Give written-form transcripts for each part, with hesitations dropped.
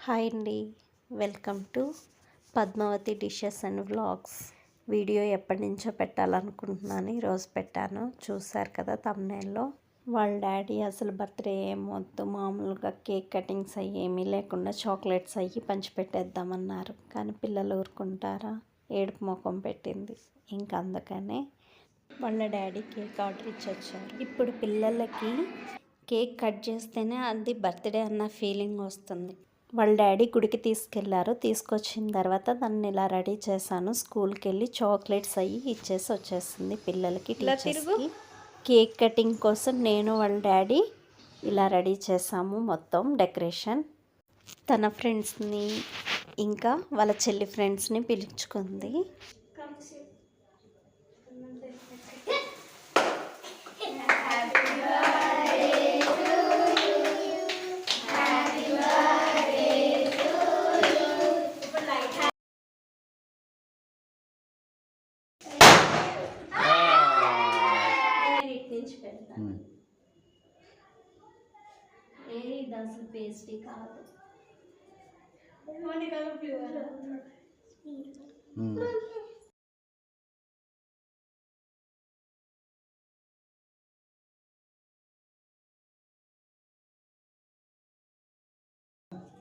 Hi అండి, welcome to Padmavathi dishes and vlogs. Video ఎప్పటి నుంచో పెట్టాలనుకుంటున్నాను, ఈరోజు పెట్టాను. చూసారు కదా తమ్నైల్లో. వాళ్ళ డాడీ అసలు బర్త్డే ఏమొద్దు, మామూలుగా కేక్ కటింగ్స్ అయ్యి ఏమీ లేకుండా చాక్లెట్స్ అయ్యి పంచిపెట్టేద్దామన్నారు. కానీ పిల్లలు ఊరుకుంటారా? ఏడుపు ముఖం పెట్టింది. ఇంకా అందుకనే వాళ్ళ డాడీ కేక్ ఆర్డర్ ఇచ్చొచ్చారు. ఇప్పుడు పిల్లలకి కేక్ కట్ చేస్తేనే అది బర్త్డే అన్న ఫీలింగ్ వస్తుంది. వాళ్ళ డాడీ గుడికి తీసుకెళ్లారు. తీసుకొచ్చిన తర్వాత దాన్ని ఇలా రెడీ చేశాను. స్కూల్కి వెళ్ళి చాక్లెట్స్ అయ్యి ఇచ్చేసి వచ్చేసింది పిల్లలకి, టీచర్స్కి. కేక్ కటింగ్ కోసం నేను వాళ్ళ డాడీ ఇలా రెడీ చేసాము. మొత్తం డెకరేషన్ తన ఫ్రెండ్స్ని ఇంకా వాళ్ళ చెల్లి ఫ్రెండ్స్ని పిలుచుకుంది. ఇది అసలు పేస్టీ కాదు.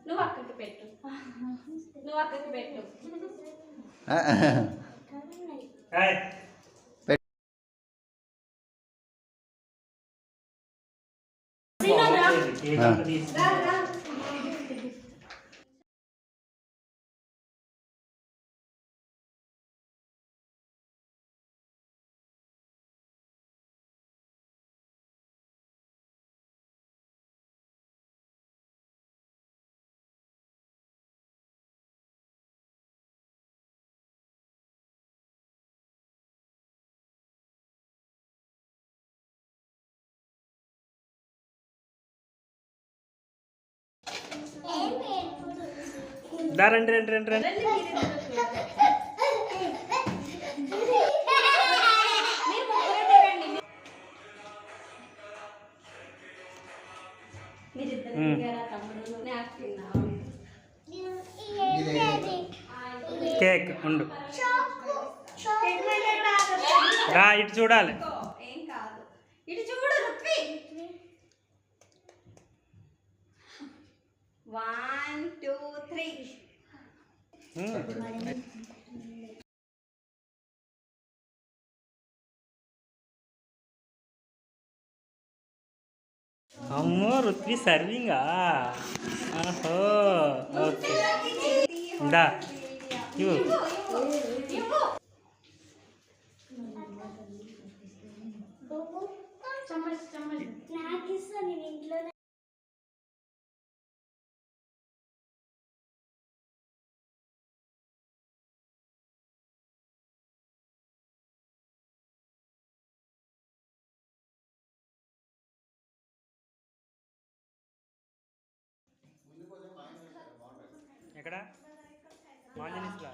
నువ్వు అక్కడికి పెట్టు, నువ్వు అక్కడికి పెట్టు. రండి రండి రండి రండి. కేక్ ఉండు రా, ఇటు చూడాలి. ఏం కాదు, ఇటు చూడు రుక్వి. 1 2 3. అమ్మో రుత్వి సర్వింగా. ఓహో ఓకే, ఇందా ఇవ్వు. ఎక్కడ మాంజనీస్లా?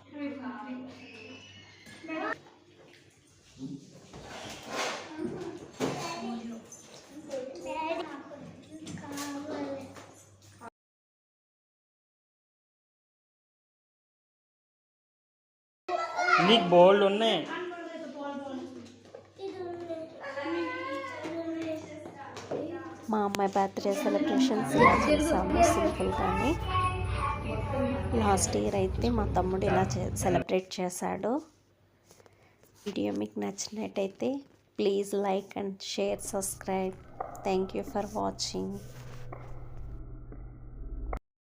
నీకు బోల్డ్ ఉన్నాయి. మా అమ్మాయి బర్త్డే సెలబ్రేషన్స్ ఇలా చేసాము సింపుల్గానే. లాస్ట్ ఇయర్ అయితే మా తమ్ముడు ఇలా సెలబ్రేట్ చేశాడు. వీడియో మీకు నచ్చినట్టయితే please like and share, subscribe. Thank you for watching.